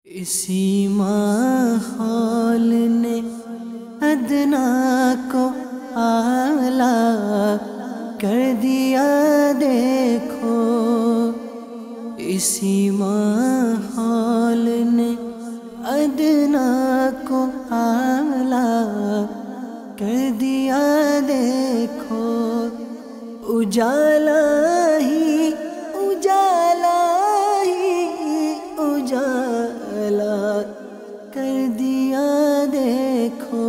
اسی ماحول نے ادنا کو اعلیٰ کر دیا دیکھو، اسی ماحول نے ادنا کو اعلیٰ کر دیا دیکھو، اجالا ہی اجالا ہی اجالا کر دیا دیکھو۔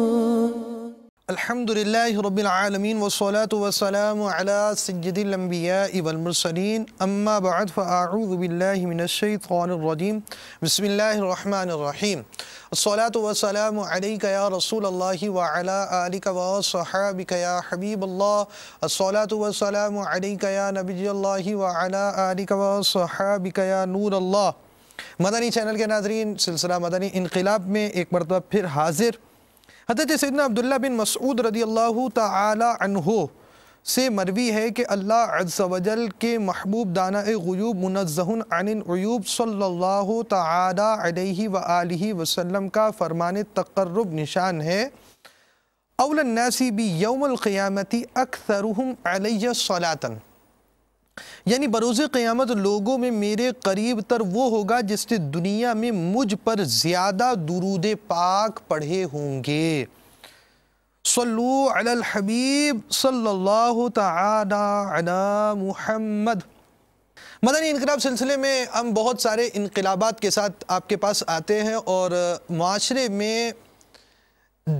الحمدللہ رب العالمین والصلاة والسلام علی سید الانبیاء والمرسلین، اما بعد فاعوذ باللہ من الشیطان الرجیم، بسم اللہ الرحمن الرحیم۔ الصلاة والسلام علیک یا رسول اللہ وعلی آلک وصحابک یا حبیب اللہ، الصلاة والسلام علیک یا نبی اللہ وعلی آلک وصحابک یا نور اللہ۔ مدنی چینل کے ناظرین، سلسلہ مدنی انقلاب میں ایک مرتبہ پھر حاضر۔ حضرت سیدنا عبداللہ بن مسعود رضی اللہ تعالی عنہ سے مروی ہے کہ اللہ عز و جل کے محبوب دانہ غیوب منزہ عن العیوب صلی اللہ تعالی علیہ وآلہ وسلم کا فرمان تقرب نشان ہے، اول الناس بی یوم القیامت اکثرہم علیہ صلاۃ، یعنی بروز قیامت لوگوں میں میرے قریب تر وہ ہوگا جس نے دنیا میں مجھ پر زیادہ درود پاک پڑھے ہوں گے۔ صلو علی الحبیب صلی اللہ تعالی علی محمد۔ مدنی انقلاب سلسلے میں ہم بہت سارے انقلابات کے ساتھ آپ کے پاس آتے ہیں اور معاشرے میں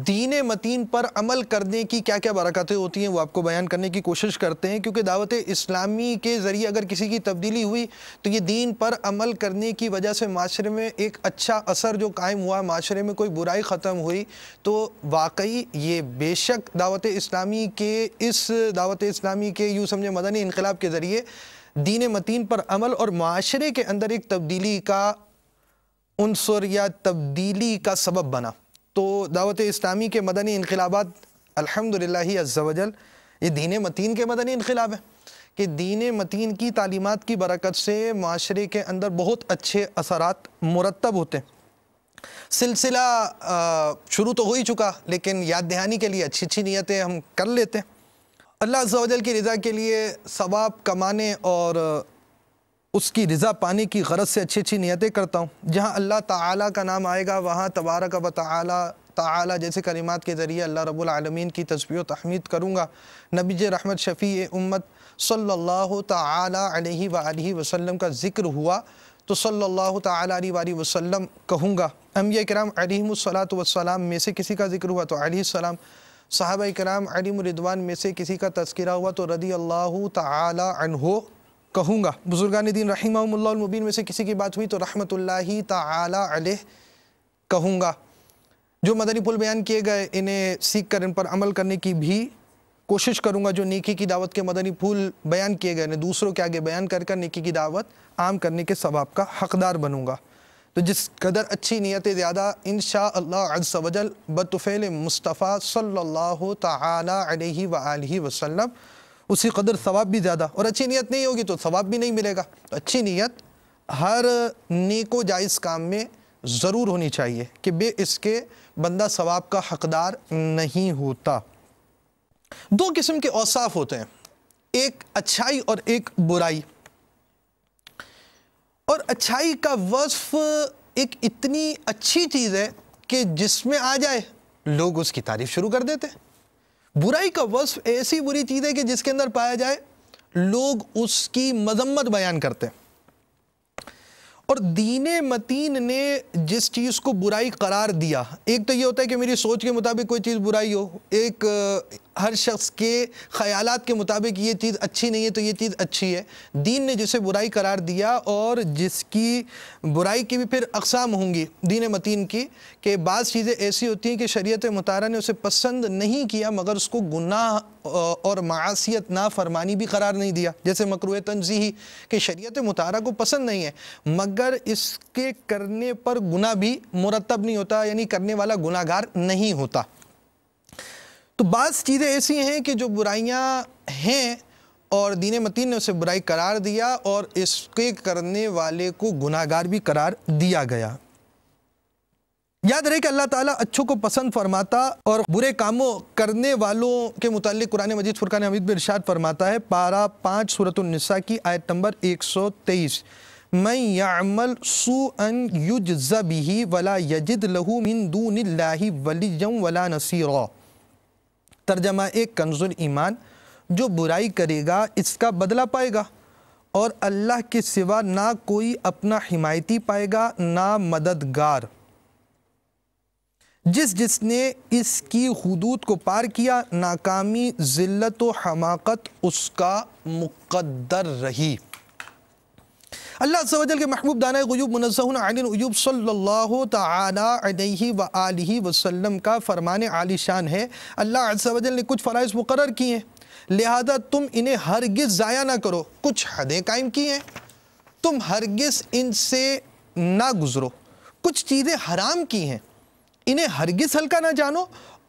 دین متین پر عمل کرنے کی کیا کیا برکتیں ہوتی ہیں وہ آپ کو بیان کرنے کی کوشش کرتے ہیں، کیونکہ دعوت اسلامی کے ذریعے اگر کسی کی تبدیلی ہوئی تو یہ دین پر عمل کرنے کی وجہ سے معاشرے میں ایک اچھا اثر جو قائم ہوا، معاشرے میں کوئی برائی ختم ہوئی، تو واقعی یہ بے شک دعوت اسلامی کے یوں سمجھے مدنی انقلاب کے ذریعے دین متین پر عمل اور معاشرے کے اندر ایک تبدیلی کا عنصر یا تبدیلی کا سبب بنا۔ تو دعوت اسلامی کے مدنی انقلابات الحمدللہ عز و جل یہ دین متین کے مدنی انقلاب ہیں کہ دین متین کی تعلیمات کی برکت سے معاشرے کے اندر بہت اچھے اثرات مرتب ہوتے ہیں۔ سلسلہ شروع تو ہو ہی چکا، لیکن یاد دہانی کے لیے اچھی اچھی نیتیں ہم کر لیتے ہیں۔ اللہ عز و جل کی رضا کے لیے ثواب کمانے اور اس کی رضا پانے کی غرض سے اچھی اچھی نیتیں کرتا ہوں۔ جہاں اللہ تعالیٰ کا نام آئے گا وہاں تبارک و تعالیٰ جیسے کلمات کے ذریعے اللہ رب العالمین کی تسبیح و تحمید کروں گا۔ نبی رحمت شفیع امت صلی اللہ تعالیٰ علیہ وآلہ وسلم کا ذکر ہوا تو صلی اللہ تعالیٰ علیہ وآلہ وسلم کہوں گا۔ انبیاء کرام علیہم الصلاۃ والسلام میں سے کسی کا ذکر ہوا تو علیہ السلام، صحابہ کرام علیہم الرضوان میں سے کسی کا تذکرہ ہوا تو رضی اللہ تعالیٰ عنہ کہوں گا۔ بزرگان دین رحمہم اللہ المبین میں سے کسی کی بات ہوئی تو رحمت اللہ تعالی علیہ کہوں گا۔ جو مدنی پھول بیان کیے گئے انہیں سیکھ کر ان پر عمل کرنے کی بھی کوشش کروں گا۔ جو نیکی کی دعوت کے مدنی پھول بیان کیے گئے انہیں دوسروں کے آگے بیان کر نیکی کی دعوت عام کرنے کے ثواب کا حقدار بنوں گا۔ تو جس قدر اچھی نیتیں زیادہ انشاءاللہ عز و جل بطفیل مصطفیٰ صلی اللہ تعالی علیہ وآلہ وسلم اسی قدر ثواب بھی زیادہ، اور اچھی نیت نہیں ہوگی تو ثواب بھی نہیں ملے گا۔ اچھی نیت ہر نیک و جائز کام میں ضرور ہونی چاہیے کہ بے اس کے بندہ ثواب کا حقدار نہیں ہوتا۔ دو قسم کے اوصاف ہوتے ہیں، ایک اچھائی اور ایک برائی، اور اچھائی کا وصف ایک اتنی اچھی چیز ہے کہ جس میں آ جائے لوگ اس کی تعریف شروع کر دیتے ہیں۔ برائی کا وصف ایسی بری چیز ہے کہ جس کے اندر پایا جائے لوگ اس کی مذمت بیان کرتے ہیں۔ اور دین متین نے جس چیز کو برائی قرار دیا، ایک تو یہ ہوتا ہے کہ میری سوچ کے مطابق کوئی چیز برائی ہو، ایک ہر شخص کے خیالات کے مطابق یہ چیز اچھی نہیں ہے تو یہ چیز اچھی ہے۔ دین نے جسے برائی قرار دیا اور جس کی برائی کی بھی پھر اقسام ہوں گی دین متین کی، کہ بعض چیزیں ایسی ہوتی ہیں کہ شریعت مطہرہ نے اسے پسند نہیں کیا مگر اس کو گناہ اور معاصیت نافرمانی بھی قرار نہیں دیا، جیسے مکروہ تنزیہی کہ شریعت مطہرہ کو پسند نہیں ہے مگر اس کے کرنے پر گناہ بھی مرتب نہیں ہوتا، یعنی کرنے والا گناہگار نہیں ہوتا۔ تو بعض چیزیں ایسی ہیں کہ جو برائیاں ہیں اور دین متین نے اسے برائی قرار دیا اور اس کے کرنے والے کو گناہگار بھی قرار دیا گیا۔ یاد رہے کہ اللہ تعالیٰ اچھوں کو پسند فرماتا اور برے کاموں کرنے والوں کے متعلق قرآن مجید فرقان حمید میں ارشاد فرماتا ہے، پارہ 5 سورۃ النساء کی آیت نمبر 123، من یعمل سوءا یجز بہ ولا یجد لہ من دون اللہ ولیا ولا نصیرا۔ ترجمہ ایک کنز ایمان، جو برائی کرے گا اس کا بدلہ پائے گا اور اللہ کے سوا نہ کوئی اپنا حمایتی پائے گا نہ مددگار۔ جس نے اس کی حدود کو پار کیا، ناکامی، ذلت و حماقت اس کا مقدر رہی۔ اللہ عز و جل کے محبوب دانہ غیوب منزہ عن العیوب صلی اللہ تعالی علیہ وآلہ وسلم کا فرمان عالی شان ہے، اللہ عز و جل نے کچھ فرائض مقرر کی ہیں، لہذا تم انہیں ہرگز ضائع نہ کرو۔ کچھ حدیں قائم کی ہیں، تم ہرگز ان سے نہ گزرو۔ کچھ چیزیں حرام کی ہیں، انہیں ہرگز ہلکا نہ جانو،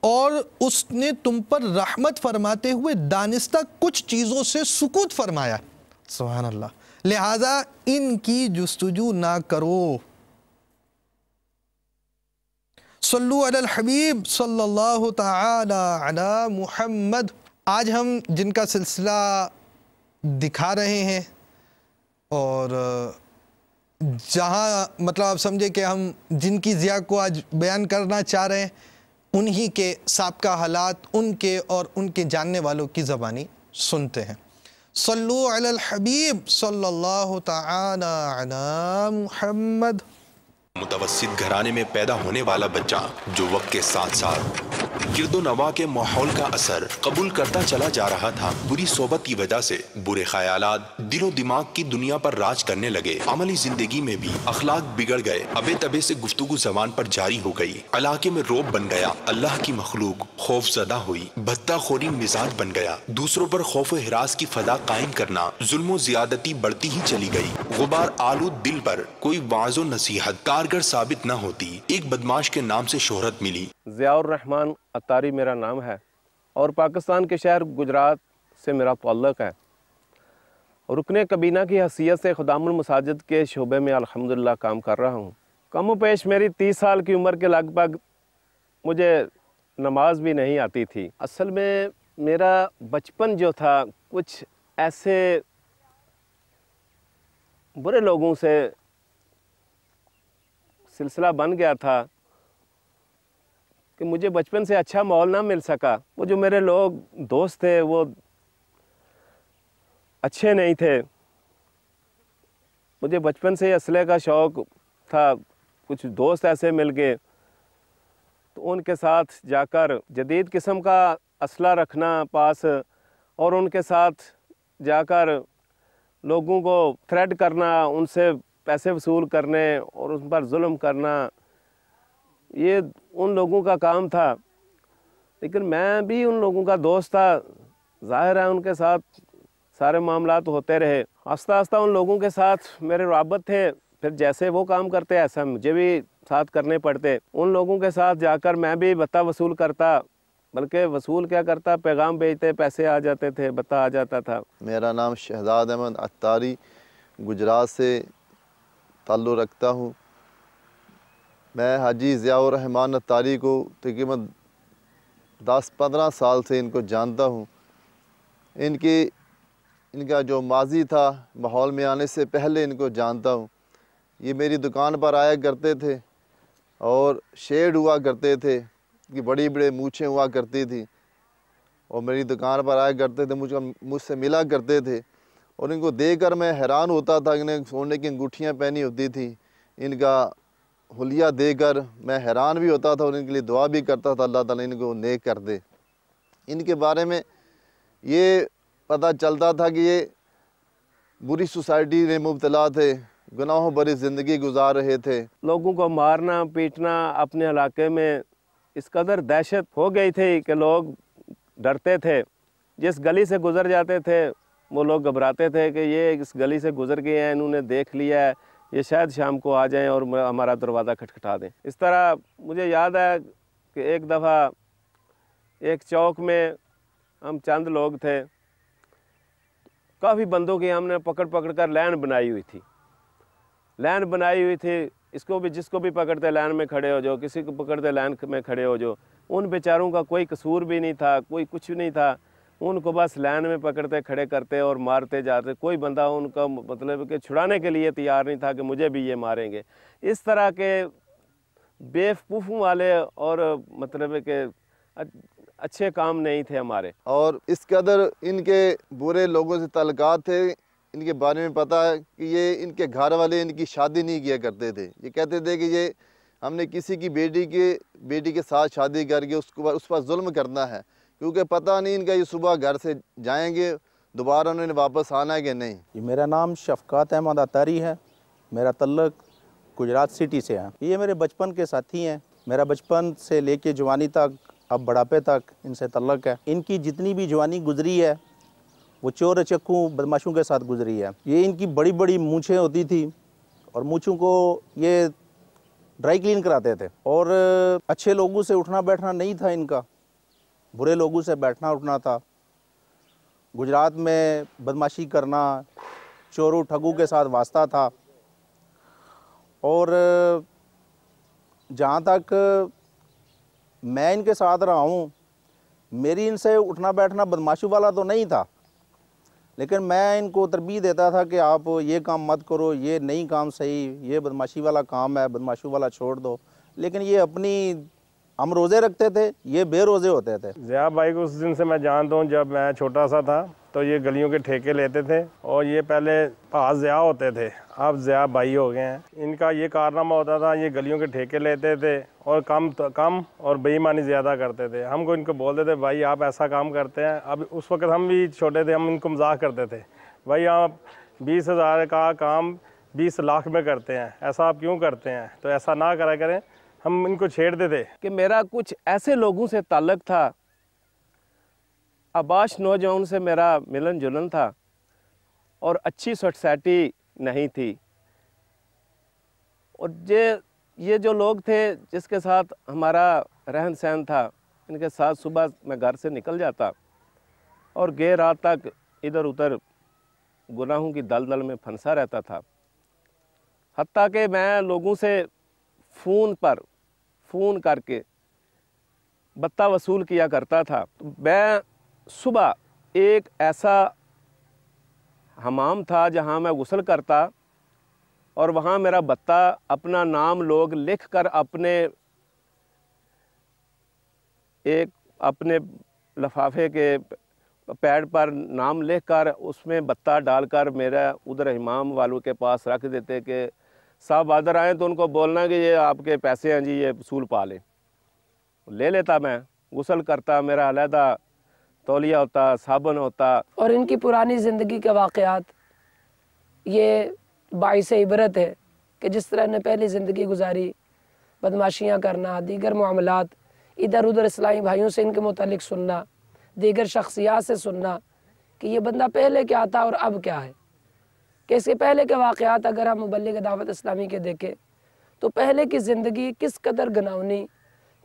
اور اس نے تم پر رحمت فرماتے ہوئے دانستہ کچھ چیزوں سے سکوت فرمایا، سبحان اللہ، لہذا ان کی جستجو نہ کرو۔ صلو علی الحبیب صلی اللہ تعالی علی محمد۔ آج ہم جن کا سلسلہ دکھا رہے ہیں، اور جہاں مطلب آپ سمجھے کہ ہم جن کی ضیاء کو آج بیان کرنا چاہ رہے ہیں، انہی کے سابقہ حالات ان کے اور ان کے جاننے والوں کی زبانی سنتے ہیں۔ صلو علی الحبیب صلی اللہ تعالی علی محمد۔ متوسط گھرانے میں پیدا ہونے والا بچہ جو وقت کے ساتھ ساتھ گرد و نواح کے ماحول کا اثر قبول کرتا چلا جا رہا تھا، بری صحبت کی وجہ سے برے خیالات دل و دماغ کی دنیا پر راج کرنے لگے، عملی زندگی میں بھی اخلاق بگڑ گئے، ابے تبے سے گفتگو زبان پر جاری ہو گئی، علاقے میں رعب بن گیا، اللہ کی مخلوق خوف زدہ ہوئی، بھتہ خوری مزاج بن گیا، دوسروں پر خوف و ہراس کی فضا قائم کرنا، ظلم و زیادتی بڑھتی ہی چلی گئی، غبار آلود دل پر کوئی واعظ و نصیحت کارگر ثابت نہ ہوتی، ایک بدماش کے نام سے شہرت ملی۔ ضیاء الرحمن اتاری میرا نام ہے اور پاکستان کے شہر گجرات سے میرا تعلق ہے۔ رکن کابینہ کی حیثیت سے خدام المساجد کے شعبے میں الحمدللہ کام کر رہا ہوں۔ کم و پیش میری 30 سال کی عمر کے لگ بھگ مجھے نماز بھی نہیں آتی تھی۔ اصل میں میرا بچپن جو تھا کچھ ایسے برے لوگوں سے سلسلہ بن گیا تھا کہ مجھے بچپن سے اچھا ماحول نہ مل سکا۔ وہ جو میرے لوگ دوست تھے وہ اچھے نہیں تھے۔ مجھے بچپن سے اسلحے کا شوق تھا، کچھ دوست ایسے مل گئے تو ان کے ساتھ جا کر جدید قسم کا اسلحہ رکھنا پاس، اور ان کے ساتھ جا کر لوگوں کو تھریٹ کرنا، ان سے پیسے وصول کرنے اور ان پر ظلم کرنا، یہ ان لوگوں کا کام تھا۔ لیکن میں بھی ان لوگوں کا دوست تھا، ظاہر ہے ان کے ساتھ سارے معاملات ہوتے رہے۔ آہستہ آہستہ ان لوگوں کے ساتھ میرے رابط تھے، پھر جیسے وہ کام کرتے ایسا مجھے بھی ساتھ کرنے پڑتے۔ ان لوگوں کے ساتھ جا کر میں بھی بھتہ وصول کرتا، بلکہ وصول کیا کرتا، پیغام بھیجتے، پیسے آ جاتے تھے، بھتہ آ جاتا تھا۔ میرا نام شہزاد احمد اتاری گجرات سے تعلق رکھتا ہوں۔ میں حاجی ضیاء الرحمن اتاری کو تقریباً 10-15 سال سے ان کو جانتا ہوں۔ ان کا جو ماضی تھا، ماحول میں آنے سے پہلے ان کو جانتا ہوں۔ یہ میری دکان پر آیا کرتے تھے اور شیڈ ہوا کرتے تھے، کہ بڑی بڑی مونچھیں ہوا کرتی تھی، اور میری دکان پر آیا کرتے تھے، مجھ سے ملا کرتے تھے، اور ان کو دیکھ کر میں حیران ہوتا تھا۔ انہیں سونے کی انگوٹھیاں پہنی ہوتی تھیں، ان کا حلیہ دے کر میں حیران بھی ہوتا تھا اور ان کے لیے دعا بھی کرتا تھا اللہ تعالیٰ ان کو نیک کر دے۔ ان کے بارے میں یہ پتہ چلتا تھا کہ یہ بری سوسائٹی میں مبتلا تھے، گناہوں بری زندگی گزار رہے تھے۔ لوگوں کو مارنا پیٹنا اپنے علاقے میں اس قدر دہشت ہو گئی تھی کہ لوگ ڈرتے تھے، جس گلی سے گزر جاتے تھے وہ لوگ گھبراتے تھے کہ یہ اس گلی سے گزر گئے ہیں، انہوں نے دیکھ لیا ہے، یہ شاید شام کو آ جائیں اور ہمارا دروازہ کھٹکھٹا دیں۔ اس طرح مجھے یاد ہے کہ ایک دفعہ ایک چوک میں ہم چند لوگ تھے، کافی بندوں کی ہم نے پکڑ کر لائن بنائی ہوئی تھی۔ اس کو بھی جس کو بھی پکڑتے لائن میں کھڑے ہو جو, کسی کو پکڑتے لائن میں کھڑے ہو جو. ان بیچاروں کا کوئی قصور بھی نہیں تھا, کوئی کچھ نہیں تھا, ان کو بس لائن میں پکڑتے کھڑے کرتے اور مارتے جاتے. کوئی بندہ ان کا مطلب کہ چھڑانے کے لیے تیار نہیں تھا کہ مجھے بھی یہ ماریں گے. اس طرح کے بے وقوفوں والے اور مطلب کہ اچھے کام نہیں تھے ہمارے. اور اس قدر ان کے برے لوگوں سے تعلقات تھے. ان کے بارے میں پتہ ہے کہ یہ ان کے گھر والے ان کی شادی نہیں کیا کرتے تھے. یہ کہتے تھے کہ یہ ہم نے کسی کی بیٹی کے ساتھ شادی کر کے اس پر ظلم کرنا ہے, کیونکہ پتہ نہیں ان کا یہ صبح گھر سے جائیں گے دوبارہ انہوں نے واپس آنا ہے کہ نہیں. میرا نام شفقات احمد عطاری ہے. میرا تعلق گجرات سٹی سے ہے. یہ میرے بچپن کے ساتھی ہیں. میرا بچپن سے لے کے جوانی تک, اب بڑھاپے تک ان سے تعلق ہے. ان کی جتنی بھی جوانی گزری ہے وہ چور چکوں بدماشوں کے ساتھ گزری ہے. یہ ان کی بڑی بڑی مونچھیں ہوتی تھی اور مونچھوں کو یہ ڈرائی کلین کراتے تھے. اور اچھے لوگوں سے اٹھنا بیٹھنا نہیں تھا ان کا, برے لوگوں سے بیٹھنا اٹھنا تھا. گجرات میں بدماشی کرنا, چوروں ٹھگوں کے ساتھ واسطہ تھا. اور جہاں تک میں ان کے ساتھ رہا ہوں, میری ان سے اٹھنا بیٹھنا بدماشی والا تو نہیں تھا, لیکن میں ان کو تربیت دیتا تھا کہ آپ یہ کام مت کرو, یہ نہیں کام صحیح, یہ بدماشی والا کام ہے, بدماشی والا چھوڑ دو. لیکن یہ اپنی, ہم روزے رکھتے تھے, یہ بے روزے ہوتے تھے. ضیاء بھائی کو اس دن سے میں جانتا ہوں. جب میں چھوٹا سا تھا تو یہ گلیوں کے ٹھیکے لیتے تھے اور یہ پہلے ضیاء ہوتے تھے, اب ضیاء بھائی ہو گئے ہیں. ان کا یہ کارنامہ ہوتا تھا, یہ گلیوں کے ٹھیکے لیتے تھے اور کم اور بے ایمانی زیادہ کرتے تھے. ہم کو ان کو بولتے تھے بھائی آپ ایسا کام کرتے ہیں. اب اس وقت ہم بھی چھوٹے تھے, ہم ان کو مزاح کرتے تھے بھائی آپ 20,000 کا کام 20 لاکھ میں کرتے ہیں, ایسا آپ کیوں کرتے ہیں, تو ایسا نہ کرا کریں. ہم ان کو چھیڑتے تھے. کہ میرا کچھ ایسے لوگوں سے تعلق تھا, آباش نوجوان سے میرا ملن جلن تھا اور اچھی سوسائٹی نہیں تھی. اور یہ جو لوگ تھے جس کے ساتھ ہمارا رہن سہن تھا, ان کے ساتھ صبح میں گھر سے نکل جاتا اور گئے رات تک ادھر ادھر گناہوں کی دلدل میں پھنسا رہتا تھا. حتیٰ کہ میں لوگوں سے فون کر کے بتہ وصول کیا کرتا تھا. میں صبح ایک ایسا حمام تھا جہاں میں غسل کرتا اور وہاں میرا بتہ اپنا نام لوگ لکھ کر اپنے لفافے کے پیڈ پر نام لکھ کر اس میں بتہ ڈال کر میرا ادھر امام والوں کے پاس رکھ دیتے کہ صاحب ادھر آئیں تو ان کو بولنا کہ یہ آپ کے پیسے ہیں جی, یہ وصول پا لیں. لے لیتا, میں غسل کرتا, میرا علیحدہ تولیہ ہوتا, صابن ہوتا. اور ان کی پرانی زندگی کے واقعات یہ باعث عبرت ہے کہ جس طرح نے پہلی زندگی گزاری, بدماشیاں کرنا, دیگر معاملات, ادھر ادھر اسلامی بھائیوں سے ان کے متعلق سننا, دیگر شخصیات سے سننا کہ یہ بندہ پہلے کیا تھا اور اب کیا ہے. کہ اس کے پہلے کے واقعات اگر ہم مبلغ دعوت اسلامی کے دیکھیں تو پہلے کی زندگی کس قدر گناونی,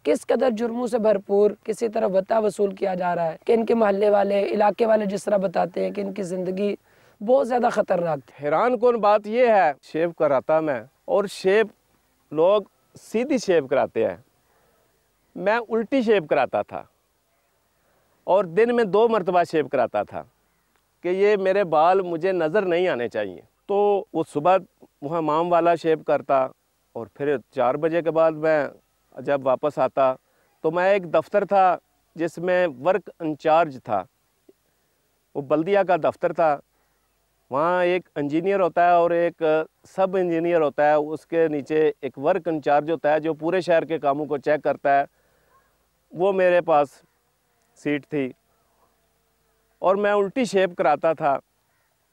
کس قدر جرموں سے بھرپور, کسی طرح بتہ وصول کیا جا رہا ہے. کہ ان کے محلے والے, علاقے والے جس طرح بتاتے ہیں کہ ان کی زندگی بہت زیادہ خطرناک تھی. حیران کن بات یہ ہے, شیو کراتا میں, اور شیو لوگ سیدھی شیو کراتے ہیں, میں الٹی شیو کراتا تھا اور دن میں 2 مرتبہ شیو کراتا تھا کہ یہ میرے بال مجھے نظر نہیں آنے چاہیے. تو وہ صبح وہاں امام والا شیو کرتا اور پھر 4 بجے کے بعد میں جب واپس آتا تو میں ایک دفتر تھا جس میں ورک انچارج تھا, وہ بلدیہ کا دفتر تھا. وہاں ایک انجینئر ہوتا ہے اور ایک سب انجینئر ہوتا ہے, اس کے نیچے ایک ورک انچارج ہوتا ہے جو پورے شہر کے کاموں کو چیک کرتا ہے. وہ میرے پاس سیٹ تھی اور میں الٹی شیپ کراتا تھا.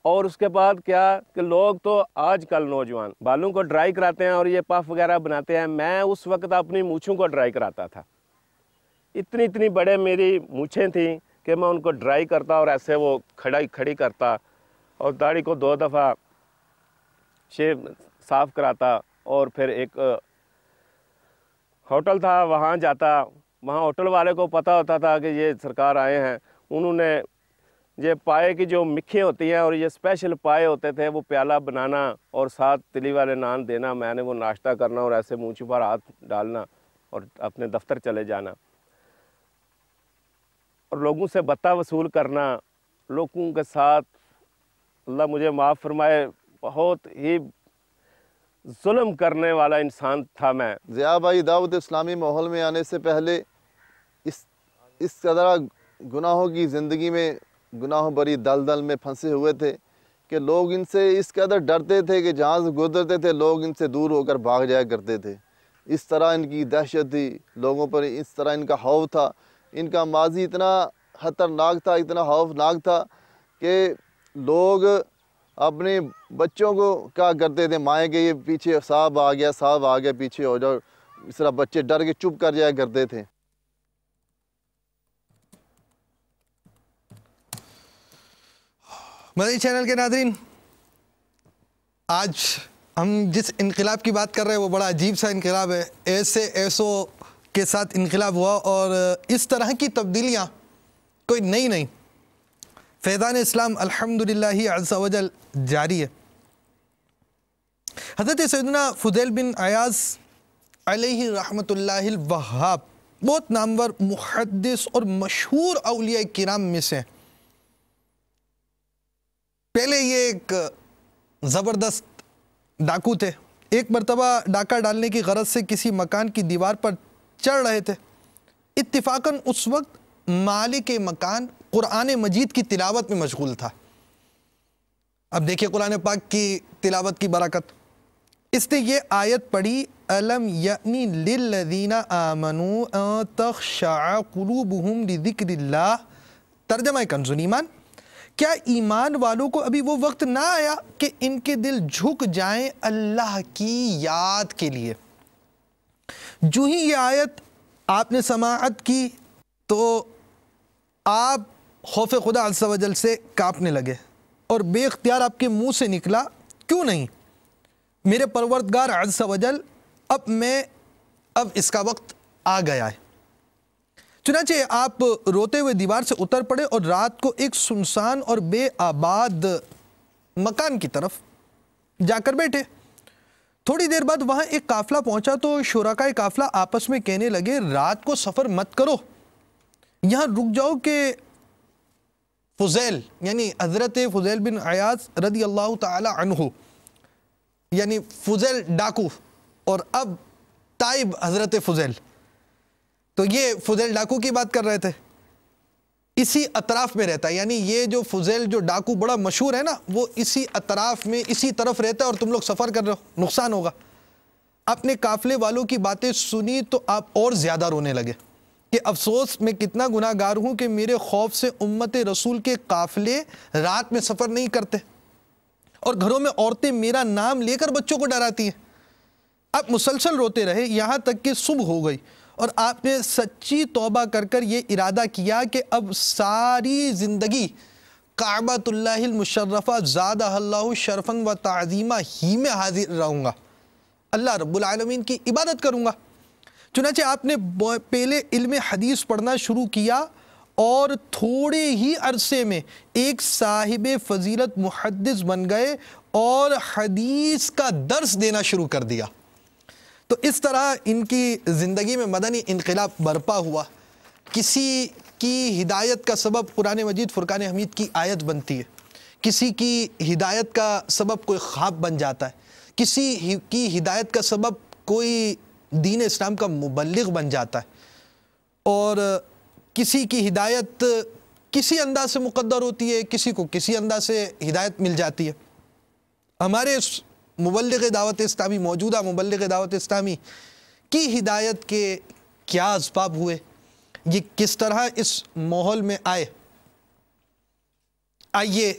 اور اس کے بعد کیا کہ لوگ تو آج کل نوجوان بالوں کو ڈرائی کراتے ہیں اور یہ پف وغیرہ بناتے ہیں, میں اس وقت اپنی مونچھوں کو ڈرائی کراتا تھا. اتنی بڑے میری مونچھیں تھیں کہ میں ان کو ڈرائی کرتا اور ایسے وہ کھڑی کرتا اور داڑھی کو 2 دفعہ شیو صاف کراتا. اور پھر ایک ہوٹل تھا وہاں جاتا, وہاں ہوٹل والے کو پتہ ہوتا تھا کہ یہ سرکار آئے ہیں, انہوں نے یہ پائے کی جو مکھیں ہوتی ہیں اور یہ اسپیشل پائے ہوتے تھے، وہ پیالہ بنانا اور ساتھ تلی والے نان دینا، میں نے وہ ناشتہ کرنا اور ایسے منہ پر ہاتھ ڈالنا اور اپنے دفتر چلے جانا، اور لوگوں سے بتہ وصول کرنا، لوگوں کے ساتھ، اللہ مجھے معاف فرمائے، بہت ہی ظلم کرنے والا انسان تھا میں۔ ضیاء بھائی دعوت اسلامی ماحول میں آنے سے پہلے اس قدر گناہوں کی زندگی میں، گناہوں بری دلدل میں پھنسے ہوئے تھے کہ لوگ ان سے اس قدر ڈرتے تھے کہ جہاں سے گزرتے تھے لوگ ان سے دور ہو کر بھاگ جایا کرتے تھے۔ اس طرح ان کی دہشت تھی لوگوں پر، اس طرح ان کا خوف تھا، ان کا ماضی اتنا خطرناک تھا، اتنا خوفناک تھا کہ لوگ اپنے بچوں کو کیا کرتے تھے، مائیں کہ یہ پیچھے صاحب آ گیا پیچھے ہو جاؤ، اس طرح بچے ڈر کے چپ کر جایا کرتے تھے۔ مدنی چینل کے ناظرین، آج ہم جس انقلاب کی بات کر رہے ہیں وہ بڑا عجیب سا انقلاب ہے۔ ایسوں کے ساتھ انقلاب ہوا اور اس طرح کی تبدیلیاں کوئی نئی نہیں، فیضان اسلام الحمدللہ عز و جل جاری ہے۔ حضرت سیدنا فضیل بن عیاض علیہ رحمۃ اللہ الوہاب بہت نامور محدث اور مشہور اولیاء کرام میں سے ہیں۔ پہلے یہ ایک زبردست ڈاکو تھے۔ ایک مرتبہ ڈاکہ ڈالنے کی غرض سے کسی مکان کی دیوار پر چڑھ رہے تھے۔ اتفاقاً اس وقت مالک مکان قرآن مجید کی تلاوت میں مشغول تھا۔ اب دیکھیں قرآن پاک کی تلاوت کی برکت۔ اس نے یہ آیت پڑھی، أَلَمْ يَأْنِ لِلَّذِينَ آمَنُوا أَن تَخْشَعَ قُلُوبُهُمْ لِذِكْرِ اللَّهِ۔ ترجمہ کنز ایمان، کیا ایمان والوں کو ابھی وہ وقت نہ آیا کہ ان کے دل جھک جائیں اللہ کی یاد کے لیے؟ جو ہی یہ آیت آپ نے سماعت کی تو آپ خوف خدا عز و جل سے کانپنے لگے اور بے اختیار آپ کے منہ سے نکلا، کیوں نہیں میرے پروردگار عز و جل، اب اس کا وقت آ گیا ہے۔ چنانچہ آپ روتے ہوئے دیوار سے اتر پڑے اور رات کو ایک سنسان اور بے آباد مکان کی طرف جا کر بیٹھے۔ تھوڑی دیر بعد وہاں ایک قافلہ پہنچا تو شرکائے قافلہ آپس میں کہنے لگے، رات کو سفر مت کرو، یہاں رک جاؤ کہ فضیل یعنی حضرت فضیل بن عیاض رضی اللہ تعالی عنہ، یعنی فضیل ڈاکو اور اب تائب حضرت فضیل، تو یہ فضیل ڈاکو کی بات کر رہے تھے، اسی اطراف میں رہتا ہے، یعنی یہ جو فضیل جو ڈاکو بڑا مشہور ہے نا، وہ اسی اطراف میں اسی طرف رہتا ہے اور تم لوگ سفر کر رہے ہو، نقصان ہوگا۔ اپنے قافلے والوں کی باتیں سنی تو آپ اور زیادہ رونے لگے کہ افسوس میں کتنا گناہ گار ہوں کہ میرے خوف سے امت رسول کے قافلے رات میں سفر نہیں کرتے اور گھروں میں عورتیں میرا نام لے کر بچوں کو ڈراتی ہیں۔ آپ مسلسل روتے رہے یہاں تک کہ صبح ہو گئی اور آپ نے سچی توبہ کر کر یہ ارادہ کیا کہ اب ساری زندگی کعبۃ اللہ المشرفہ زادہ اللہ شرفاً و تعظیمہ ہی میں حاضر رہوں گا، اللہ رب العالمین کی عبادت کروں گا۔ چنانچہ آپ نے پہلے علم حدیث پڑھنا شروع کیا اور تھوڑے ہی عرصے میں ایک صاحب فضیلت محدث بن گئے اور حدیث کا درس دینا شروع کر دیا۔ تو اس طرح ان کی زندگی میں مدنی انقلاب برپا ہوا۔ کسی کی ہدایت کا سبب قرآن مجید فرقان حمید کی آیت بنتی ہے، کسی کی ہدایت کا سبب کوئی خواب بن جاتا ہے، کسی کی ہدایت کا سبب کوئی دین اسلام کا مبلغ بن جاتا ہے، اور کسی کی ہدایت کسی انداز سے مقدر ہوتی ہے، کسی کو کسی انداز سے ہدایت مل جاتی ہے۔ ہمارے مبلغ دعوت اسلامی، موجودہ مبلغ دعوت اسلامی کی ہدایت کے کیا اسباب ہوئے، یہ کس طرح اس ماحول میں آئے، آئیے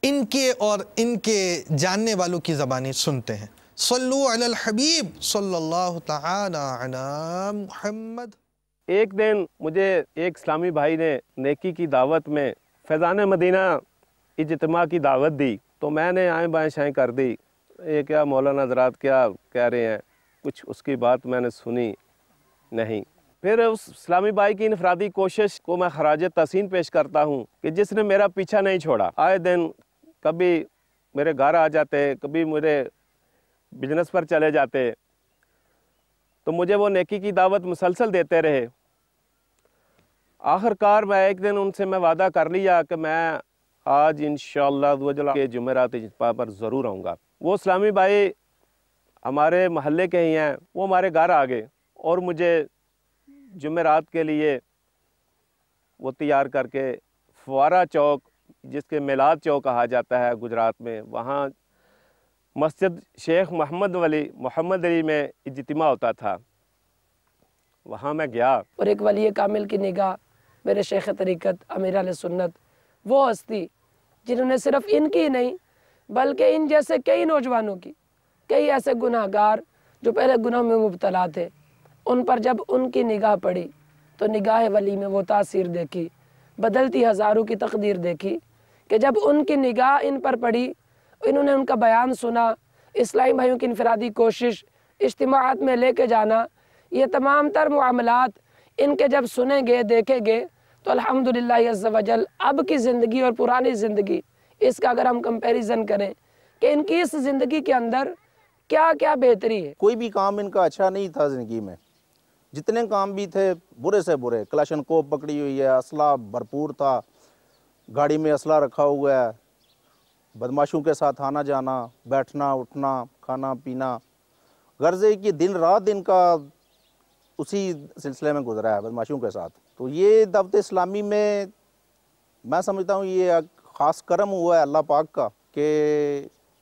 ان کے اور ان کے جاننے والوں کی زبانیں سنتے ہیں۔ صلو علی الحبیب صلی اللہ تعالی علی محمد۔ ایک دن مجھے ایک اسلامی بھائی نے نیکی کی دعوت میں فیضان مدینہ اجتماع کی دعوت دی، تو میں نے آئیں بائیں شائیں کر دی، یہ کیا مولانا حضرات کیا کہہ رہے ہیں، کچھ اس کی بات میں نے سنی نہیں۔ پھر اس اسلامی بھائی کی انفرادی کوشش کو میں خراج تحسین پیش کرتا ہوں کہ جس نے میرا پیچھا نہیں چھوڑا. آئے دن کبھی میرے گھر آ جاتے, کبھی میرے بزنس پر چلے جاتے, تو مجھے وہ نیکی کی دعوت مسلسل دیتے رہے. آخر کار میں ایک دن ان سے میں وعدہ کر لیا کہ میں آج انشاءاللہ کے جمعرات اجتماع پر ضرور آؤں گا. وہ اسلامی بھائی ہمارے محلے کے ہی ہیں, وہ ہمارے گھر آ گئے اور مجھے جمعرات کے لیے وہ تیار کر کے فوارہ چوک, جس کے میلاد چوک کہا جاتا ہے گجرات میں, وہاں مسجد شیخ محمد علی میں اجتماع ہوتا تھا. وہاں میں گیا اور ایک ولی کامل کی نگاہ, میرے شیخ طریقت امیر اہل سنت, وہ ہستی جنہوں نے صرف ان کی نہیں بلکہ ان جیسے کئی نوجوانوں کی, کئی ایسے گناہ گار جو پہلے گناہ میں مبتلا تھے, ان پر جب ان کی نگاہ پڑی تو نگاہ ولی میں وہ تاثیر دیکھی, بدلتی ہزاروں کی تقدیر دیکھی کہ جب ان کی نگاہ ان پر پڑی, انہوں نے ان کا بیان سنا, اسلامی بھائیوں کی انفرادی کوشش, اجتماعات میں لے کے جانا, یہ تمام تر معاملات ان کے جب سنیں گے دیکھیں گے تو الحمدللہ عز و جل اب کی زندگی اور پرانی زندگی, اس کا اگر ہم کمپیریزن کریں کہ ان کی اس زندگی کے اندر کیا کیا بہتری ہے. کوئی بھی کام ان کا اچھا نہیں تھا زندگی میں, جتنے کام بھی تھے برے سے برے. کلاشن کوپ پکڑی ہوئی ہے, اسلحہ بھرپور تھا, گاڑی میں اسلحہ رکھا ہوا ہے, بدماشوں کے ساتھ آنا جانا, بیٹھنا اٹھنا, کھانا پینا. غرض ہے کہ دن رات ان کا اسی سلسلے میں گزرا ہے بدماشوں کے ساتھ. تو یہ دعوت اسلامی میں سمجھتا ہوں یہ خاص کرم ہوا ہے اللہ پاک کا کہ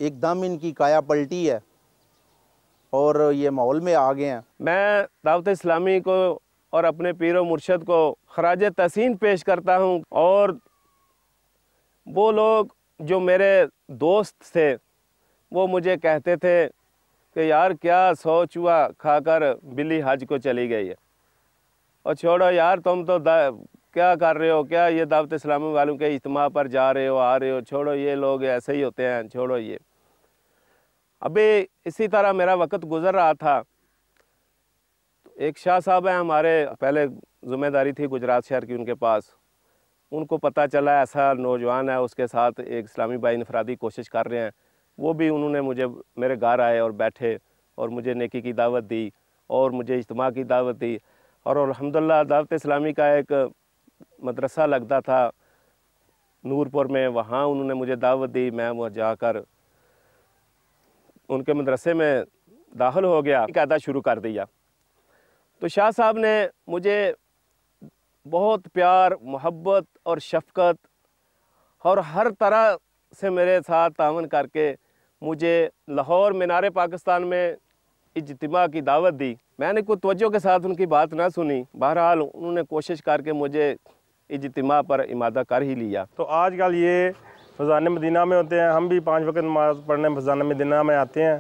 ایک دم ان کی کایا پلٹی ہے اور یہ ماحول میں آ گئے ہیں. میں دعوت اسلامی کو اور اپنے پیر و مرشد کو خراج تحسین پیش کرتا ہوں. اور وہ لوگ جو میرے دوست تھے وہ مجھے کہتے تھے کہ یار کیا 100 چوہا کھا کر بلی حج کو چلی گئی ہے, اور چھوڑو یار تم تو کیا کر رہے ہو, کیا یہ دعوت اسلامی والوں کے اجتماع پر جا رہے ہو, آ رہے ہو, چھوڑو یہ لوگ ایسے ہی ہوتے ہیں, چھوڑو یہ. ابھی اسی طرح میرا وقت گزر رہا تھا. ایک شاہ صاحب ہیں ہمارے, پہلے ذمہ داری تھی گجرات شہر کی ان کے پاس, ان کو پتہ چلا ایسا نوجوان ہے, اس کے ساتھ ایک اسلامی بھائی انفرادی کوشش کر رہے ہیں. وہ بھی انہوں نے مجھے میرے گھر آئے اور بیٹھے اور مجھے نیکی کی دعوت دی اور مجھے اجتماع کی دعوت دی. اور الحمدللہ دعوت اسلامی کا ایک مدرسہ لگتا تھا نور پور میں, وہاں انہوں نے مجھے دعوت دی. میں وہ جا کر ان کے مدرسے میں داخل ہو گیا, قاعدہ شروع کر دیا. تو شاہ صاحب نے مجھے بہت پیار, محبت اور شفقت اور ہر طرح سے میرے ساتھ تعاون کر کے مجھے لاہور مینار پاکستان میں اجتماع کی دعوت دی. میں نے کوئی توجہ کے ساتھ ان کی بات نہ سنی, بہرحال انہوں نے کوشش کر کے مجھے اجتماع پر امادہ کر ہی لیا. تو آج کل یہ فضان مدینہ میں ہوتے ہیں, ہم بھی 5 وقت نماز پڑھنے فضان مدینہ میں آتے ہیں.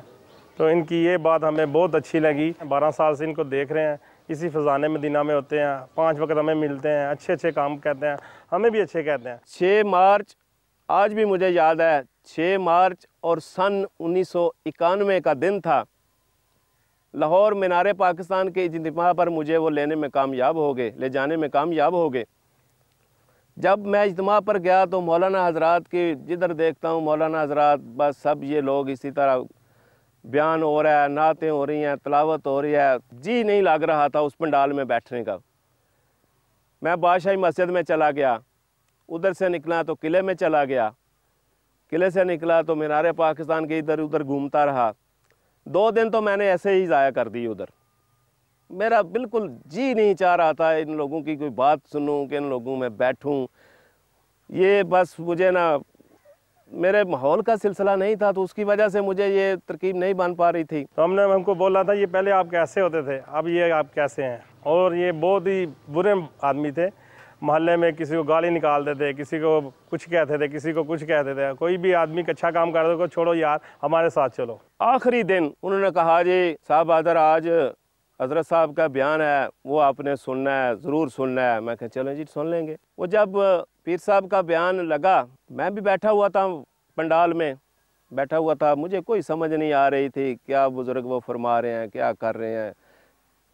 تو ان کی یہ بات ہمیں بہت اچھی لگی. 12 سال سے ان کو دیکھ رہے ہیں, اسی فضان مدینہ میں ہوتے ہیں, 5 وقت ہمیں ملتے ہیں, اچھے کام کہتے ہیں, ہمیں بھی اچھے کہتے ہیں. 6 مارچ آج بھی مجھے یاد ہے, 6 مارچ اور سن 1991 کا دن تھا. لاہور مینار پاکستان کے اجتماع پر مجھے وہ لینے میں کامیاب ہو گئے, لے جانے میں کامیاب ہو گئے. جب میں اجتماع پر گیا تو مولانا حضرات کی جدھر دیکھتا ہوں مولانا حضرات, بس سب یہ لوگ اسی طرح بیان ہو رہا ہے, نعتیں ہو رہی ہیں, تلاوت ہو رہی ہے. جی نہیں لگ رہا تھا اس پنڈال میں بیٹھنے کا. میں بادشاہی مسجد میں چلا گیا, ادھر سے نکلا تو قلعے میں چلا گیا, قلعے سے نکلا تو مینار پاکستان کے ادھر ادھر گھومتا رہا. 2 دن تو میں نے ایسے ہی ضائع کر دی ادھر. میرا بالکل جی نہیں چاہ رہا تھا ان لوگوں کی کوئی بات سنوں, کہ ان لوگوں میں بیٹھوں. یہ بس مجھے میرے ماحول کا سلسلہ نہیں تھا, تو اس کی وجہ سے مجھے یہ ترکیب نہیں بن پا رہی تھی. تو ہم کو بولا تھا یہ پہلے آپ کیسے ہوتے تھے, اب یہ آپ کیسے ہیں. اور یہ بہت ہی برے آدمی تھے. محلے میں کسی کو گالی نکالتے تھے, کسی کو کچھ کہتے تھے, کسی کو کچھ کہتے تھے. کوئی بھی آدمی اچھا کام کرتے تھے, چھوڑو یار ہمارے ساتھ چلو. آخری دن انہوں نے کہا جی صاحب حضر آج حضرت صاحب کا بیان ہے, وہ آپ نے سننا ہے, ضرور سننا ہے. میں کہا چلیں جی سن لیں گے. وہ جب پیر صاحب کا بیان لگا, میں بھی بیٹھا ہوا تھا پنڈال میں بیٹھا ہوا تھا. مجھے کوئی سمجھ نہیں آ رہی تھی کیا بزرگ وہ فرما رہے ہیں, کیا کر رہے ہیں,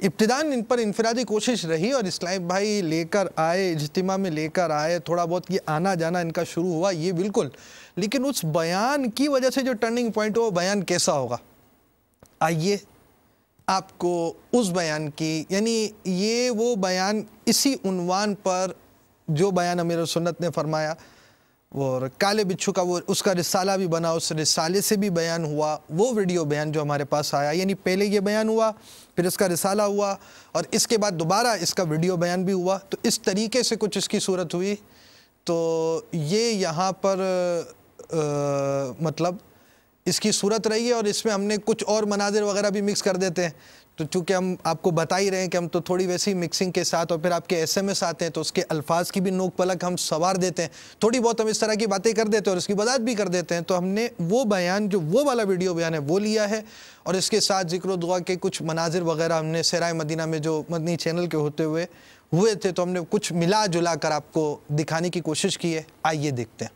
ابتداً ان پر انفرادی کوشش رہی اور اسلام بھائی لے کر آئے، اجتماع میں لے کر آئے، تھوڑا بہت یہ آنا جانا ان کا شروع ہوا، یہ بالکل، لیکن اس بیان کی وجہ سے جو ٹرننگ پوائنٹ ہو وہ بیان کیسا ہوگا؟ آئیے آپ کو اس بیان کی، یعنی یہ وہ بیان اسی عنوان پر جو بیان امیر السنت نے فرمایا، اور کالے بچھو کا وہ اس کا رسالہ بھی بنا، اس رسالے سے بھی بیان ہوا، وہ ویڈیو بیان جو ہمارے پاس آیا، یعنی پہلے یہ بیان ہوا، پھر اس کا رسالہ ہوا، اور اس کے بعد دوبارہ اس کا ویڈیو بیان بھی ہوا، تو اس طریقے سے کچھ اس کی صورت ہوئی. تو یہ یہاں پر مطلب اس کی صورت رہی ہے، اور اس میں ہم نے کچھ اور مناظر وغیرہ بھی مکس کر دیتے ہیں. تو چونکہ ہم آپ کو بتا ہی رہے ہیں کہ ہم تو تھوڑی ویسی مکسنگ کے ساتھ، اور پھر آپ کے ایس ایم ایس آتے ہیں تو اس کے الفاظ کی بھی نوک پلک ہم سوار دیتے ہیں، تھوڑی بہت ہم اس طرح کی باتیں کر دیتے ہیں اور اس کی وضاحت بھی کر دیتے ہیں. تو ہم نے وہ بیان جو وہ والا ویڈیو بیان ہے وہ لیا ہے، اور اس کے ساتھ ذکر و دعا کے کچھ مناظر وغیرہ ہم نے سیرائے مدینہ میں جو مدنی چینل کے ہوئے تھے، تو ہم نے کچھ ملا جلا کر آپ کو دکھانے کی کوشش کی ہے. آئیے دیکھتے ہیں.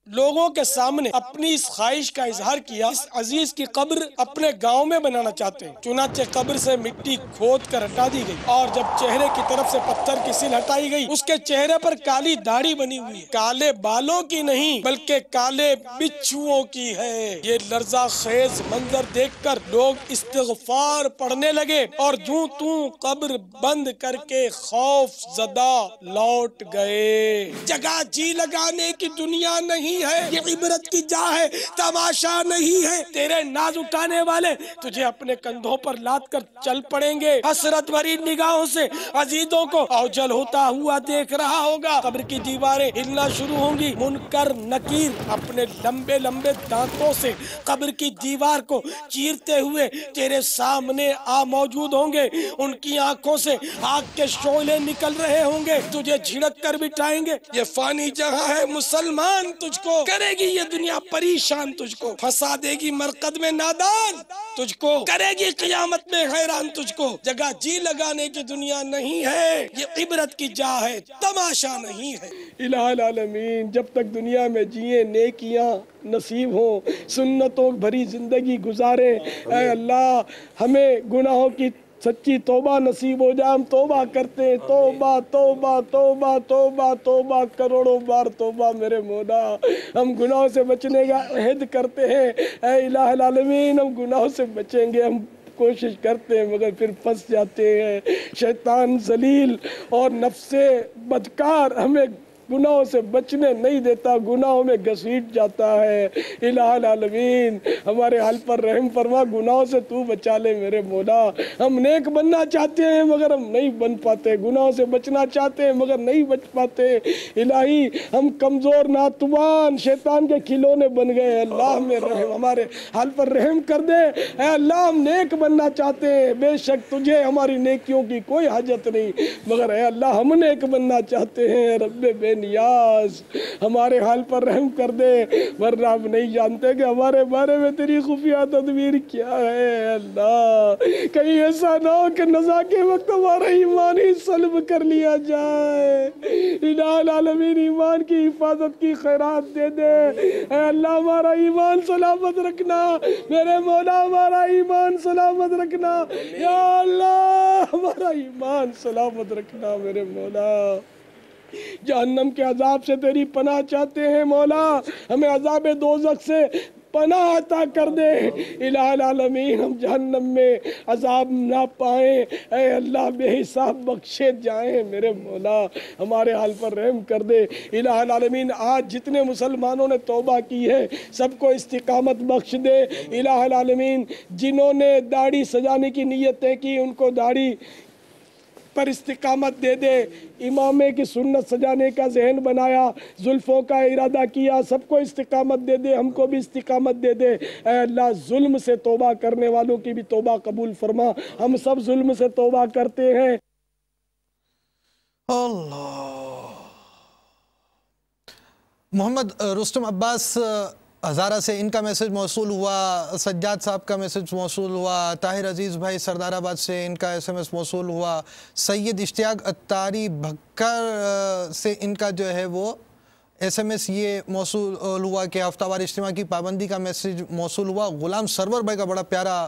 لوگوں کے سامنے اپنی اس خواہش کا اظہار کیا، اس عزیز کی قبر اپنے گاؤں میں بنانا چاہتے ہیں. چنانچہ قبر سے مٹی کھود کر ہٹا دی گئی، اور جب چہرے کی طرف سے پتھر کی سل ہٹائی گئی، اس کے چہرے پر کالی داڑھی بنی ہوئی ہے. کالے بالوں کی نہیں بلکہ کالے بچھوؤں کی ہے. یہ لرزہ خیز منظر دیکھ کر لوگ استغفار پڑھنے لگے، اور جوں توں قبر بند کر کے خوف زدہ لوٹ گئے. جگہ جی لگانے کی دنیا نہیں ہے، یہ عبرت کی جا ہے، تماشا نہیں ہے. تیرے ناز اٹھانے والے تجھے اپنے کندھوں پر لاد کر چل پڑیں گے. حسرت بھری نگاہوں سے عزیزوں کو اوجل ہوتا ہوا دیکھ رہا ہوگا. قبر کی دیواریں ہلنا شروع ہوں گی. منکر نکیر اپنے لمبے لمبے دانتوں سے قبر کی دیوار کو چیرتے ہوئے تیرے سامنے آ موجود ہوں گے. ان کی آنکھوں سے آگ کے شعلے نکل رہے ہوں گے، تجھے جھڑک کر بٹھائیں گے. یہ فانی جہاں ہے مسلمان، تجھ کو کرے گی یہ دنیا پریشان، تجھ کو پھنسا دے گی مرقد میں نادان، تجھ کو کرے گی قیامت میں حیران. تجھ کو جگہ جی لگانے کی دنیا نہیں ہے، یہ عبرت کی جا ہے، تماشا نہیں ہے. الہ العالمین جب تک دنیا میں جیے نیکیاں نصیب ہوں، سنتوں بھری زندگی گزارے. اے اللہ ہمیں گناہوں کی سچی توبہ نصیب ہو جائے. ہم توبہ کرتے ہیں، توبہ توبہ توبہ توبہ توبہ، کروڑوں بار توبہ میرے مولا. ہم گناہوں سے بچنے کا عہد کرتے ہیں. اے الہ العالمین ہم گناہوں سے بچیں گے، ہم کوشش کرتے ہیں مگر پھر پھنس جاتے ہیں. شیطان ذلیل اور نفس بدکار ہمیں گناہوں سے بچنے نہیں دیتا، گناہوں میں گھسیٹ جاتا ہے. الہ العالمین ہمارے حال پر رحم فرما، گناہوں سے تو بچا لے میرے مولا. ہم نیک بننا چاہتے ہیں مگر ہم نہیں بن پاتے، گناہوں سے بچنا چاہتے ہیں مگر نہیں بچ پاتے. الہی ہم کمزور ناتوان شیطان کے کھلونے بن گئے. اللہ میں رحم، ہمارے حال پر رحم کر دے. اے اللہ ہم نیک بننا چاہتے ہیں، بے شک تجھے ہماری نیکیوں کی کوئی حاجت نہیں، مگر اے اللہ ہم نیک بننا چاہتے ہیں. رب بے نیاز ہمارے حال پر رحم کر دے، ورنہ ہم نہیں جانتے کہ ہمارے بارے میں تیری خفیہ تدبیر کیا ہے. اللہ کہیں ایسا نہ ہو کہ نزا کے وقت ہمارا ایمان ہی سلب کر لیا جائے. الہ العالمین ایمان کی حفاظت کی خیرات دے دے. اے اللہ ہمارا ایمان سلامت رکھنا میرے مولا، ہمارا ایمان سلامت رکھنا یا اللہ، ہمارا ایمان سلامت رکھنا میرے مولا. جہنم کے عذاب سے تیری پناہ چاہتے ہیں مولا، ہمیں عذاب دوزخ سے پناہ عطا کر دے. الہ العالمین ہم جہنم میں عذاب نہ پائیں. اے اللہ بے حساب بخشے جائیں میرے مولا، ہمارے حال پر رحم کر دے. الہ العالمین آج جتنے مسلمانوں نے توبہ کی ہے سب کو استقامت بخش دے. الہ العالمین جنہوں نے داڑھی سجانے کی نیتیں کی ان کو داڑھی پر استقامت دے دے. امامے کی سنت سجانے کا ذہن بنایا، زلفوں کا ارادہ کیا، سب کو استقامت دے دے، ہم کو بھی استقامت دے دے. اے اللہ ظلم سے توبہ کرنے والوں کی بھی توبہ قبول فرما. ہم سب ظلم سے توبہ کرتے ہیں. اللہ. محمد رستم عباس ہزارہ سے ان کا میسج موصول ہوا، سجاد صاحب کا میسج موصول ہوا، طاہر عزیز بھائی سردار آباد سے ان کا ایس ایم ایس موصول ہوا، سید اشتیاق اتاری بھکر سے ان کا جو ہے وہ ایس ایم ایس یہ موصول ہوا کہ ہفتہ وار اجتماع کی پابندی کا میسج موصول ہوا. غلام سرور بھائی کا بڑا پیارا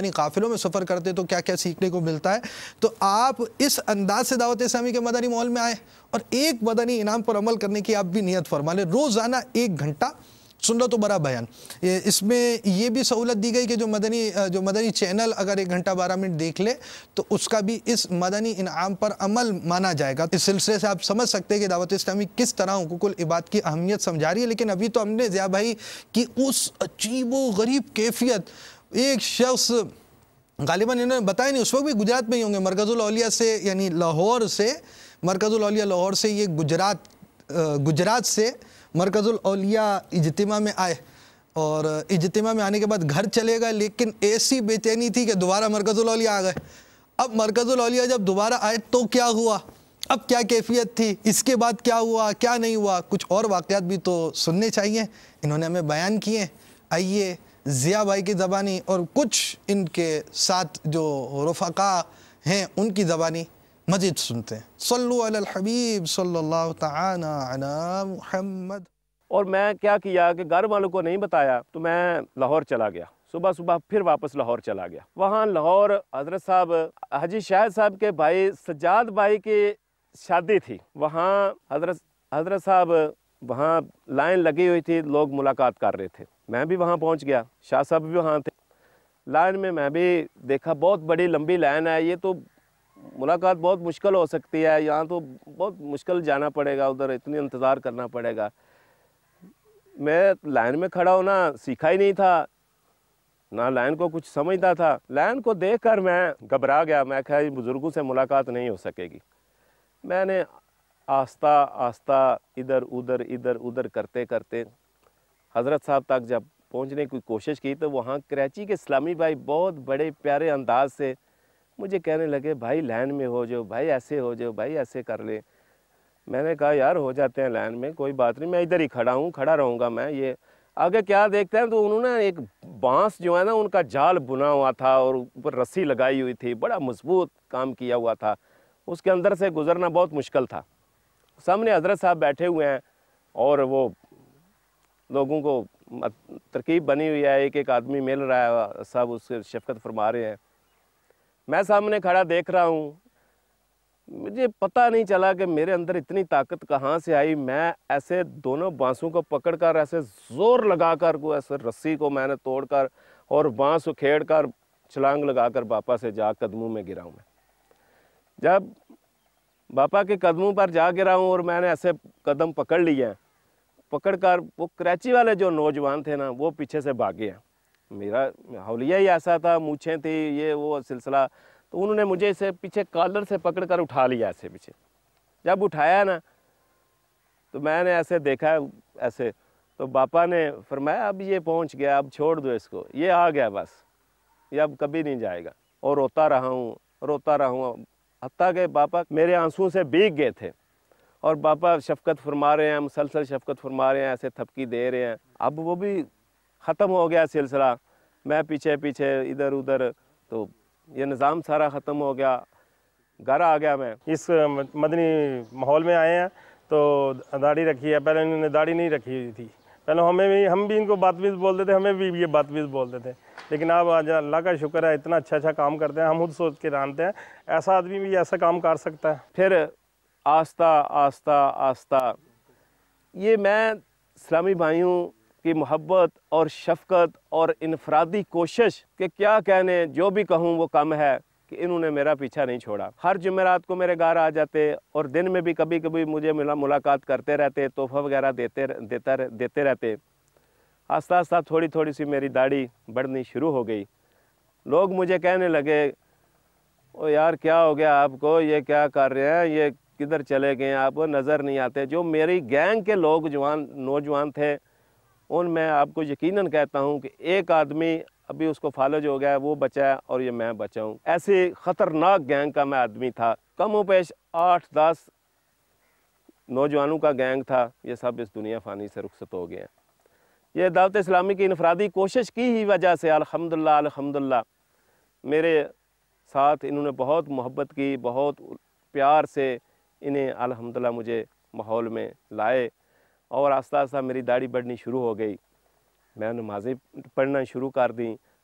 مدنی قافلوں میں سفر کرتے تو کیا کیا سیکھنے کو ملتا ہے. تو آپ اس انداز سے دعوت اسلامی کے مدنی ماحول میں آئے اور ایک مدنی انعام پر عمل کرنے کی آپ بھی نیت فرما لیں. روزانہ 1 گھنٹہ سنت و برا بیان. اس میں یہ بھی سہولت دی گئی کہ جو مدنی چینل اگر 1 گھنٹہ 12 منٹ دیکھ لے تو اس کا بھی اس مدنی انعام پر عمل مانا جائے گا. اس سلسلے سے آپ سمجھ سکتے ہیں کہ دعوت اسلامی کس طرح حقوق العباد کی اہمیت سمجھا رہی ہے. لیکن ابھی تو ہم نے ضیاء بھائی کی اس عجیب و غریب کیفیت، ایک شخص غالباً انہوں نے بتایا نہیں، اس وقت بھی گجرات میں ہی ہوں گے، مرکز الاولیاء سے، یعنی لاہور سے، مرکز الاولیاء لاہور سے یہ گجرات سے مرکز الاولیاء اجتماع میں آئے اور اجتماع میں آنے کے بعد گھر چلے گئے. لیکن ایسی بے چینی تھی کہ دوبارہ مرکز الاولیاء آ گئے. اب مرکز الاولیاء جب دوبارہ آئے تو کیا ہوا، اب کیا کیفیت تھی، اس کے بعد کیا ہوا کیا نہیں ہوا، کچھ اور واقعات بھی تو سننے چاہیے. انہوں نے ہمیں بیان کیے. آئیے ضیاء بھائی کی زبانی اور کچھ ان کے ساتھ جو رفقا ہیں ان کی زبانی مزید سنتے ہیں. صلو علی الحبیب صلی اللہ تعالی علی محمد. اور میں کیا کیا کہ گھر والوں کو نہیں بتایا تو میں لاہور چلا گیا. صبح پھر واپس لاہور چلا گیا. وہاں لاہور حضرت صاحب حاجی شاہد صاحب کے بھائی سجاد بھائی کی شادی تھی. وہاں حضرت صاحب وہاں لائن لگی ہوئی تھی، لوگ ملاقات کر رہے تھے. میں بھی وہاں پہنچ گیا، شاہ صاحب بھی وہاں تھے. لائن میں بھی دیکھا بہت بڑی لمبی لائن ہے، یہ تو ملاقات بہت مشکل ہو سکتی ہے، یہاں تو بہت مشکل جانا پڑے گا، ادھر اتنی انتظار کرنا پڑے گا. میں لائن میں کھڑا ہونا سیکھا ہی نہیں تھا، نہ لائن کو کچھ سمجھتا تھا. لائن کو دیکھ کر میں گھبرا گیا. میں کہا یہ بزرگوں سے ملاقات نہیں ہو سکے گی. میں نے آہستہ آہستہ ادھر ادھر کرتے کرتے حضرت صاحب تک جب پہنچنے کی کوشش کی تو وہاں کراچی کے اسلامی بھائی بہت بڑے پیارے انداز سے مجھے کہنے لگے بھائی لائن میں ہو جاؤ، بھائی ایسے ہو جاؤ، بھائی ایسے کر لے. میں نے کہا یار ہو جاتے ہیں لائن میں، کوئی بات نہیں، میں ادھر ہی کھڑا رہوں گا. میں یہ آگے کیا دیکھتے ہیں تو انہوں نے ایک بانس جو ہے نا ان کا جال بنا ہوا تھا اور اوپر رسی لگائی ہوئی تھی، بڑا مضبوط کام کیا ہوا تھا. اس کے اندر سے گزرنا بہت مشکل تھا. سامنے حضرت صاحب بیٹھے ہوئے ہیں اور وہ لوگوں کو ترکیب بنی ہوئی ہے، ایک آدمی مل رہا ہے، سب اس سے شفقت فرما رہے ہیں. میں سامنے کھڑا دیکھ رہا ہوں. مجھے پتہ نہیں چلا کہ میرے اندر اتنی طاقت کہاں سے آئی. میں ایسے دونوں بانسوں کو پکڑ کر ایسے زور لگا کر ایسے رسی کو میں نے توڑ کر اور بانس کو کھیڑ کر چھلانگ لگا کر باپا سے جا قدموں میں گرا ہوں. میں جب باپا کے قدموں پر جا گرا ہوں اور میں نے ایسے قدم پکڑ لیے ہیں، پکڑ کر وہ کراچی والے جو نوجوان تھے نا وہ پیچھے سے بھاگے ہیں. میرا حولیہ ہی ایسا تھا، مونچھیں تھی، یہ وہ سلسلہ. تو انہوں نے مجھے اسے پیچھے کالر سے پکڑ کر اٹھا لیا ایسے پیچھے. جب اٹھایا نا تو میں نے ایسے دیکھا ایسے، تو باپا نے فرمایا اب یہ پہنچ گیا، اب چھوڑ دو اس کو، یہ آ گیا بس، یہ اب کبھی نہیں جائے گا. اور روتا رہا ہوں حتیٰ کہ باپا میرے آنسوں سے بھیگ گئے تھے. اور باپا شفقت فرما رہے ہیں، مسلسل شفقت فرما رہے ہیں، ایسے تھپکی دے رہے ہیں. اب وہ بھی ختم ہو گیا سلسلہ. میں پیچھے ادھر ادھر، تو یہ نظام سارا ختم ہو گیا. گھر آ گیا. میں اس مدنی ماحول میں آئے ہیں تو داڑھی رکھی ہے. پہلے انہوں نے داڑھی نہیں رکھی ہوئی تھی. پہلے ہم بھی ان کو بدتمیز بولتے تھے، ہمیں بھی یہ بدتمیز بولتے تھے. لیکن اب آج اللہ کا شکر ہے اتنا اچھا کام کرتے ہیں. ہم خود سوچ کے جانتے ہیں ایسا آدمی بھی ایسا کام کر سکتا ہے. پھر آہستہ یہ میں اسلامی بھائیوں کی محبت اور شفقت اور انفرادی کوشش کہ کیا کہنے، جو بھی کہوں وہ کم ہے کہ انہوں نے میرا پیچھا نہیں چھوڑا. ہر جمعرات کو میرے گھر آ جاتے اور دن میں بھی کبھی مجھے ملاقات کرتے رہتے، تحفہ وغیرہ دیتے رہتے. آہستہ تھوڑی سی میری داڑھی بڑھنی شروع ہو گئی. لوگ مجھے کہنے لگے او یار کیا ہو گیا آپ کو، یہ کیا کر رہے ہیں، یہ کدھر چلے گئے، آپ کو نظر نہیں آتے. جو میری گینگ کے لوگ نوجوان تھے ان میں آپ کو یقیناً کہتا ہوں کہ ایک آدمی ابھی اس کو فالج ہو گیا ہے، وہ بچا ہے اور یہ میں بچا ہوں. ایسی خطرناک گینگ کا میں آدمی تھا. کم و بیش 8-10 نوجوانوں کا گینگ تھا. یہ سب اس دنیا فانی سے رخصت ہو گئے ہیں. یہ دعوت اسلامی کی انفرادی کوشش کی ہی وجہ سے الحمدللہ میرے ساتھ انہوں نے بہت محبت کی، بہت پیار سے انہیں الحمدللہ مجھے ماحول میں لائے. اور آہستہ میری داڑھی بڑھنی شروع ہو گئی. میں نمازیں پڑھنا شروع کر دیں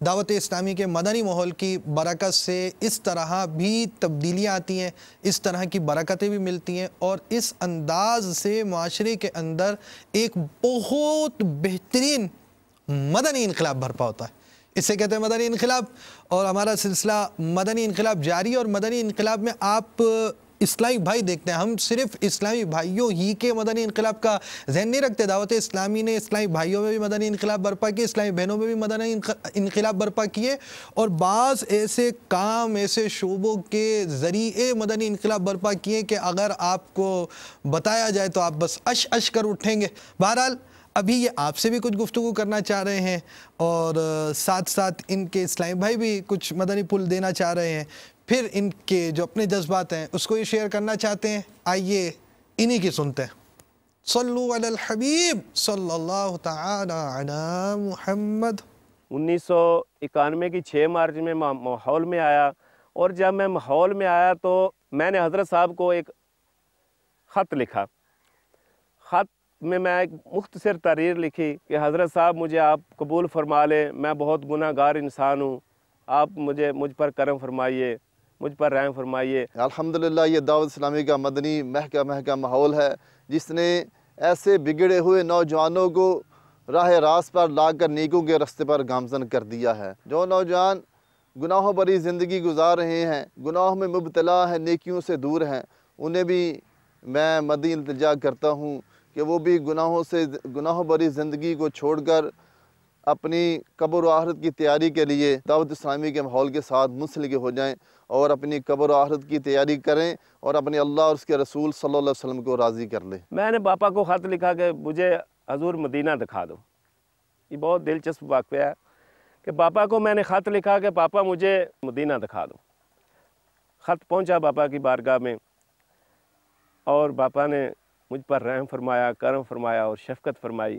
دعوت اسلامی کے مدنی ماحول کی برکت سے اس طرح بھی تبدیلیاں آتی ہیں، اس طرح کی برکتیں بھی ملتی ہیں، اور اس انداز سے معاشرے کے اندر ایک بہت بہترین مدنی انقلاب برپا ہوتا ہے۔ اسے کہتے ہیں مدنی انقلاب، اور ہمارا سلسلہ مدنی انقلاب جاری ہے۔ اور مدنی انقلاب میں آپ اسلامی بھائی دیکھتے ہیں، ہم صرف اسلامی بھائیوں ہی کے مدنی انقلاب کا ذہن نہیں رکھتے۔ دعوت اسلامی نے اسلامی بھائیوں میں بھی مدنی انقلاب برپا کیے، اسلامی بہنوں میں بھی مدنی انقلاب برپا کیے، اور بعض ایسے کام، ایسے شعبوں کے ذریعے مدنی انقلاب برپا کیے کہ اگر آپ کو بتایا جائے تو آپ بس اش کر اٹھیں گے۔ بہرحال ابھی یہ آپ سے بھی کچھ گفتگو کرنا چاہ رہے ہیں، اور ساتھ ساتھ ان کے اسلامی بھائی بھی کچھ مدنی پل دینا چاہ رہے ہیں، پھر ان کے جو اپنے جذبات ہیں اس کو یہ شیئر کرنا چاہتے ہیں۔ آئیے انہی کی سنتے ہیں۔ صلو علی الحبیب صلی اللہ تعالی علی محمد۔ 1991 کی 6 مارچ میں ماحول میں آیا، اور جب میں ماحول میں آیا تو میں نے حضرت صاحب کو ایک خط لکھا۔ خط میں ایک مختصر تحریر لکھی کہ حضرت صاحب مجھے آپ قبول فرما لیں، میں بہت گناہ گار انسان ہوں، آپ مجھ پر کرم فرمائیے، مجھ پر رحم فرمائیے۔ الحمدللہ یہ دعوت اسلامی کا مدنی مہکہ ماحول ہے، جس نے ایسے بگڑے ہوئے نوجوانوں کو راہ راست پر لا کر نیکوں کے راستے پر گامزن کر دیا ہے۔ جو نوجوان گناہوں بھری زندگی گزار رہے ہیں، گناہوں میں مبتلا ہیں، نیکیوں سے دور ہیں، انہیں بھی میں مدنی التجا کرتا ہوں کہ وہ بھی گناہوں بھری زندگی کو چھوڑ کر اپنی قبر و آخرت کی تیاری کے لیے دعوت اسلامی کے ماحول کے ساتھ منسلک ہو جائیں، اور اپنی قبر و آخرت کی تیاری کریں، اور اپنے اللہ اور اس کے رسول صلی اللہ علیہ وسلم کو راضی کر لیں۔ میں نے باپا کو خط لکھا کہ مجھے حضور مدینہ دکھا دو۔ یہ بہت دلچسپ واقعہ ہے کہ باپا کو میں نے خط لکھا کہ پاپا مجھے مدینہ دکھا دو۔ خط پہنچا باپا کی بارگاہ میں، اور باپا نے مجھ پر رحم فرمایا، کرم فرمایا اور شفقت فرمائی۔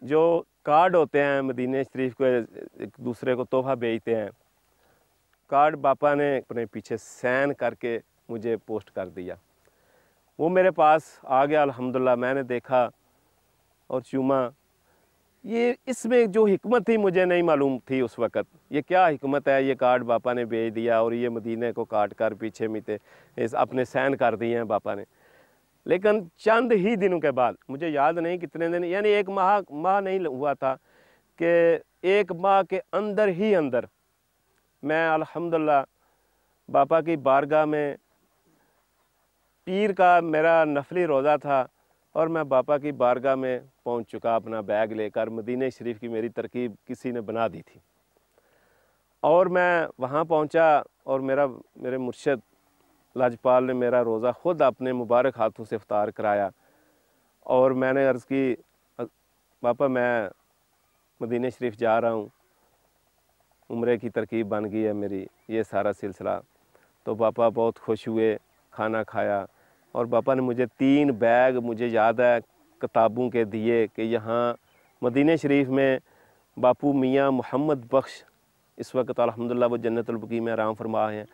جو کارڈ ہوتے ہیں مدینہ شریف کو ایک دوسرے کو تحفہ بھیجتے ہیں، کارڈ باپا نے اپنے پیچھے سین کر کے مجھے پوسٹ کر دیا۔ وہ میرے پاس آ گیا، الحمدللہ میں نے دیکھا اور چوما۔ یہ اس میں جو حکمت تھی مجھے نہیں معلوم تھی اس وقت، یہ کیا حکمت ہے، یہ کارڈ باپا نے بھیج دیا اور یہ مدینہ کو کاٹ کر پیچھے میتے اپنے سین کر دیے ہیں باپا نے۔ لیکن چند ہی دنوں کے بعد، مجھے یاد نہیں کتنے دن، یعنی 1 ماہ نہیں ہوا تھا کہ 1 ماہ کے اندر ہی اندر میں الحمدللہ باپا کی بارگاہ میں، پیر کا میرا نفلی روزہ تھا، اور میں باپا کی بارگاہ میں پہنچ چکا اپنا بیگ لے کر۔ مدینہ شریف کی میری ترکیب کسی نے بنا دی تھی، اور میں وہاں پہنچا، اور میرے مرشد لاجپال نے میرا روزہ خود اپنے مبارک ہاتھوں سے افطار کرایا، اور میں نے عرض کی باپا میں مدینہ شریف جا رہا ہوں، عمرے کی ترکیب بن گئی ہے میری، یہ سارا سلسلہ۔ تو باپا بہت خوش ہوئے، کھانا کھایا، اور باپا نے مجھے 3 بیگ مجھے یاد ہے کتابوں کے دیے کہ یہاں مدینہ شریف میں باپو میاں محمد بخش اس وقت الحمدللہ وہ جنت البقیع میں آرام فرما ہیں،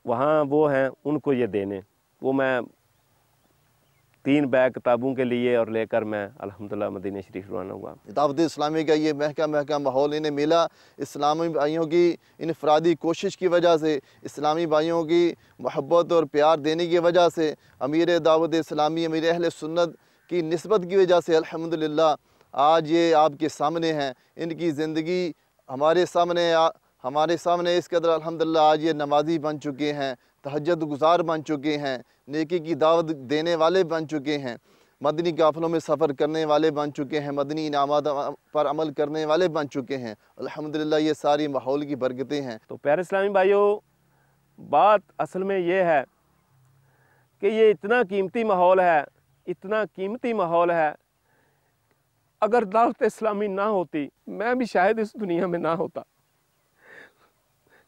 وہاں وہ ہیں، ان کو یہ دینے۔ وہ میں 3 بیگ کتابوں کے لیے اور لے کر میں الحمدللہ مدینہ شریف روانہ ہوا۔ دعوت اسلامی کا یہ مہکہ ماحول انہیں ملا اسلامی بھائیوں کی انفرادی کوشش کی وجہ سے، اسلامی بھائیوں کی محبت اور پیار دینے کی وجہ سے، امیر دعوت اسلامی، امیر اہل سنت کی نسبت کی وجہ سے الحمدللہ آج یہ آپ کے سامنے ہیں۔ ان کی زندگی ہمارے سامنے اس قدر الحمدللہ آج یہ نمازی بن چکے ہیں، تہجد گزار بن چکے ہیں، نیکی کی دعوت دینے والے بن چکے ہیں، مدنی قافلوں میں سفر کرنے والے بن چکے ہیں، مدنی انعامات پر عمل کرنے والے بن چکے ہیں۔ الحمدللہ یہ ساری ماحول کی برکتیں ہیں۔ تو پیارے اسلامی بھائیوں، بات اصل میں یہ ہے کہ یہ اتنا قیمتی ماحول ہے، اتنا قیمتی ماحول ہے، اگر دعوت اسلامی نہ ہوتی میں بھی شاید اس دنیا میں نہ ہوتا۔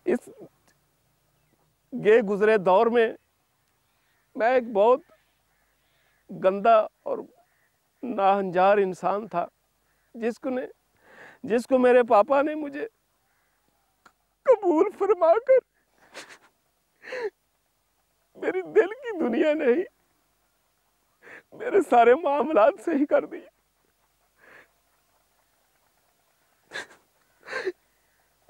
اس یہ گزرے دور میں میں ایک بہت گندا اور ناہنجار انسان تھا، جس کو میرے پاپا نے مجھے قبول فرما کر میری دل کی دنیا نہیں، میرے سارے معاملات صحیح کر دیے۔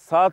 7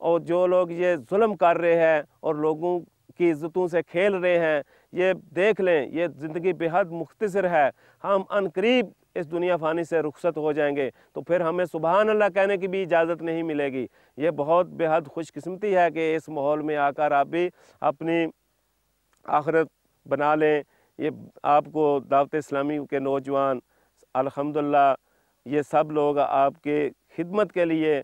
اور جو لوگ یہ ظلم کر رہے ہیں اور لوگوں کی عزتوں سے کھیل رہے ہیں، یہ دیکھ لیں یہ زندگی بے حد مختصر ہے، ہم ان قریب اس دنیا فانی سے رخصت ہو جائیں گے، تو پھر ہمیں سبحان اللہ کہنے کی بھی اجازت نہیں ملے گی۔ یہ بہت بے حد خوش قسمتی ہے کہ اس ماحول میں آ کر آپ بھی اپنی آخرت بنا لیں۔ یہ آپ کو دعوت اسلامی کے نوجوان الحمدللہ یہ سب لوگ آپ کے خدمت کے لیے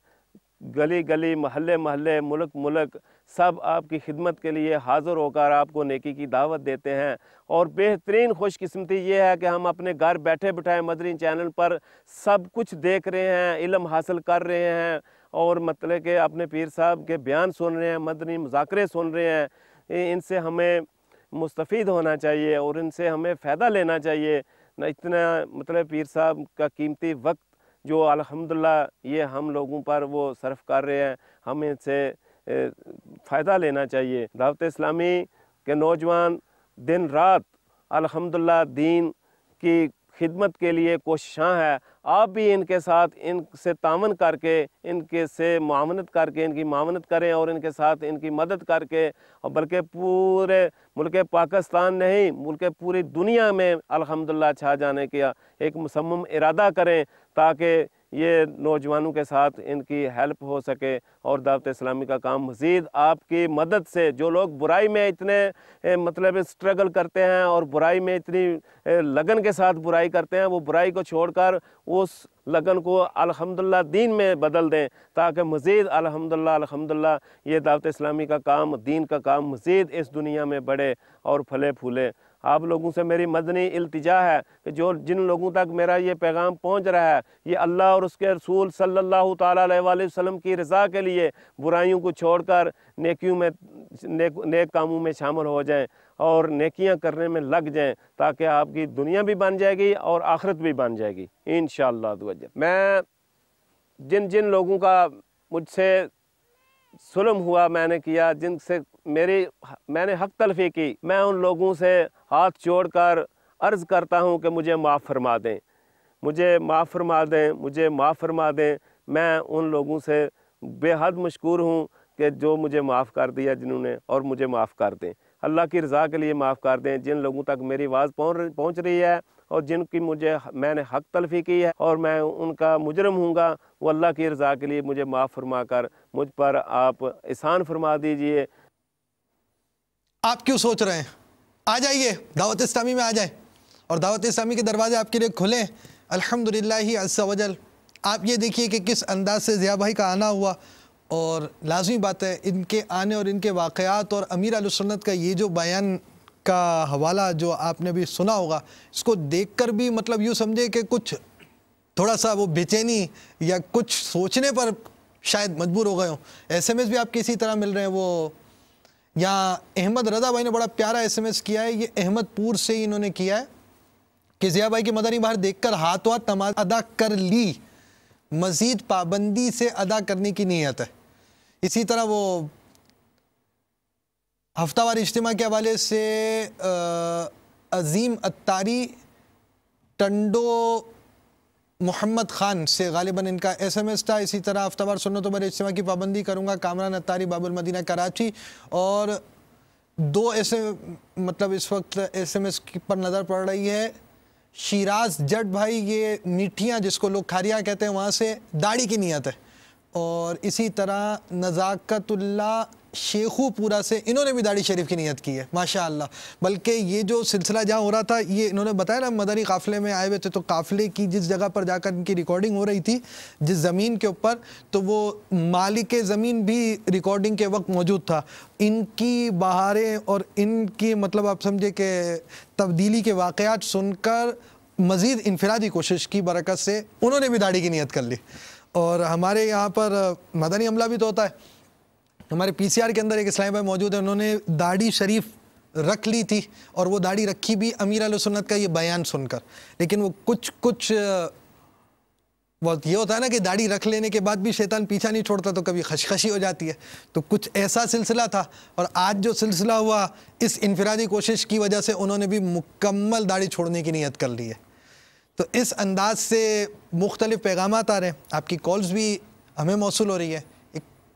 گلی گلی محلے محلے ملک ملک سب آپ کی خدمت کے لیے حاضر ہو کر آپ کو نیکی کی دعوت دیتے ہیں۔ اور بہترین خوش قسمتی یہ ہے کہ ہم اپنے گھر بیٹھے بٹھائے مدنی چینل پر سب کچھ دیکھ رہے ہیں، علم حاصل کر رہے ہیں، اور مطلب کہ اپنے پیر صاحب کے بیان سن رہے ہیں، مدنی مذاکرے سن رہے ہیں۔ ان سے ہمیں مستفید ہونا چاہیے اور ان سے ہمیں فائدہ لینا چاہیے۔ اتنا مطلب پیر صاحب کا قیمتی وقت جو الحمدللہ یہ ہم لوگوں پر وہ صرف کر رہے ہیں، ہمیں ان سے فائدہ لینا چاہیے۔ دعوت اسلامی کے نوجوان دن رات الحمدللہ دین کی خدمت کے لیے کوششاں ہے۔ آپ بھی ان کے ساتھ ان سے تعاون کر کے ان کے سے معاونت کر کے ان کی معاونت کریں اور ان کے ساتھ ان کی مدد کر کے، اور بلکہ پورے ملک پاکستان نہیں ملک پوری دنیا میں الحمدللہ چھا جانے کا ایک مصمم ارادہ کریں، تاکہ یہ نوجوانوں کے ساتھ ان کی ہیلپ ہو سکے اور دعوت اسلامی کا کام مزید آپ کی مدد سے، جو لوگ برائی میں اتنے مطلب اسٹرگل کرتے ہیں اور برائی میں اتنی لگن کے ساتھ برائی کرتے ہیں، وہ برائی کو چھوڑ کر اس لگن کو الحمدللہ دین میں بدل دیں، تاکہ مزید الحمدللہ یہ دعوت اسلامی کا کام، دین کا کام مزید اس دنیا میں بڑھے اور پھلے پھولے۔ آپ لوگوں سے میری مدنی التجا ہے کہ جن لوگوں تک میرا یہ پیغام پہنچ رہا ہے، یہ اللہ اور اس کے رسول صلی اللہ تعالیٰ علیہ وآلہ وسلم کی رضا کے لیے برائیوں کو چھوڑ کر نیکیوں میں نیک کاموں میں شامل ہو جائیں اور نیکیاں کرنے میں لگ جائیں، تاکہ آپ کی دنیا بھی بن جائے گی اور آخرت بھی بن جائے گی انشاءاللہ عز و جل۔ میں جن لوگوں کا مجھ سے ظلم ہوا میں نے کیا، جن سے میں نے حق تلفی کی، میں ان لوگوں سے ہاتھ جوڑ کر عرض کرتا ہوں کہ مجھے معاف فرما دیں، مجھے معاف فرما دیں، مجھے معاف فرما دیں۔ میں ان لوگوں سے بے حد مشکور ہوں کہ جو مجھے معاف کر دیا جنہوں نے، اور مجھے معاف کر دیں، اللہ کی رضا کے لیے معاف کر دیں۔ جن لوگوں تک میری آواز پہنچ رہی ہے اور جن کی میں نے حق تلفی کی ہے اور میں ان کا مجرم ہوں گا، وہ اللہ کی رضا کے لیے مجھے معاف فرما کر مجھ پر آپ احسان فرما دیجئے۔ آپ کیوں سوچ رہے ہیں؟ آ جائیے دعوت اسلامی میں، آ جائیں اور دعوت اسلامی کے دروازے آپ کے لیے کھلیں الحمدللہ عز و جل۔ آپ یہ دیکھیے کہ کس انداز سے ضیاء بھائی کا آنا ہوا، اور لازمی بات ہے ان کے آنے اور ان کے واقعات اور امیر اہل سنت کا یہ جو بیان کا حوالہ جو آپ نے بھی سنا ہوگا، اس کو دیکھ کر بھی مطلب یوں سمجھے کہ کچھ تھوڑا سا وہ بے چینی یا کچھ سوچنے پر شاید مجبور ہو گئے ہوں۔ ایس ایم ایس بھی آپ کی اسی طرح مل رہے ہیں۔ وہ یہاں احمد رضا بھائی نے بڑا پیارا ایس ایم ایس کیا ہے، یہ احمد پور سے ہی انہوں نے کیا ہے کہ ضیاء بھائی کی مدنی بہار دیکھ کر ہاتھوں نماز ادا کر لی، مزید پابندی سے ادا کرنے کی نیت ہے۔ اسی طرح وہ ہفتہ وار اجتماع کے حوالے سے عظیم اتاری ٹنڈو محمد خان سے غالباً ان کا ایس ایم ایس تھا۔ اسی طرح ہفتہ وار سنتوں پر اجتماع کی پابندی کروں گا، کامران اتاری باب المدینہ کراچی، اور دو ایسے مطلب اس وقت ایس ایم ایس پر نظر پڑ رہی ہے شیراز جٹ بھائی، یہ میٹھیاں جس کو لوگ کھاریا کہتے ہیں وہاں سے، داڑھی کی نیت ہے۔ اور اسی طرح نزاکت اللہ شیخو پورا سے، انہوں نے بھی داڑھی شریف کی نیت کی ہے ماشاءاللہ۔ بلکہ یہ جو سلسلہ جہاں ہو رہا تھا، یہ انہوں نے بتایا نا مدنی قافلے میں آئے ہوئے تھے، تو قافلے کی جس جگہ پر جا کر ان کی ریکارڈنگ ہو رہی تھی جس زمین کے اوپر، تو وہ مالک زمین بھی ریکارڈنگ کے وقت موجود تھا۔ ان کی بہاریں اور ان کی مطلب آپ سمجھے کہ تبدیلی کے واقعات سن کر مزید انفرادی کوشش کی برکت سے انہوں نے بھی داڑھی کی نیت کر لی۔ اور ہمارے یہاں پر مدنی عملہ بھی تو ہوتا ہے، ہمارے پی سی آر کے اندر ایک اسلامی بھائی موجود ہے، انہوں نے داڑھی شریف رکھ لی تھی، اور وہ داڑھی رکھی بھی امیر اہل سنت کا یہ بیان سن کر۔ لیکن وہ کچھ بہت یہ ہوتا ہے نا کہ داڑھی رکھ لینے کے بعد بھی شیطان پیچھا نہیں چھوڑتا، تو کبھی خشخشی ہو جاتی ہے، تو کچھ ایسا سلسلہ تھا۔ اور آج جو سلسلہ ہوا، اس انفرادی کوشش کی وجہ سے انہوں نے بھی مکمل داڑھی چھوڑنے کی نیت کر لی ہے۔ تو اس انداز سے مختلف پیغامات آ رہے ہیں، آپ کی کالز بھی ہمیں موصول ہو رہی ہے۔ ایک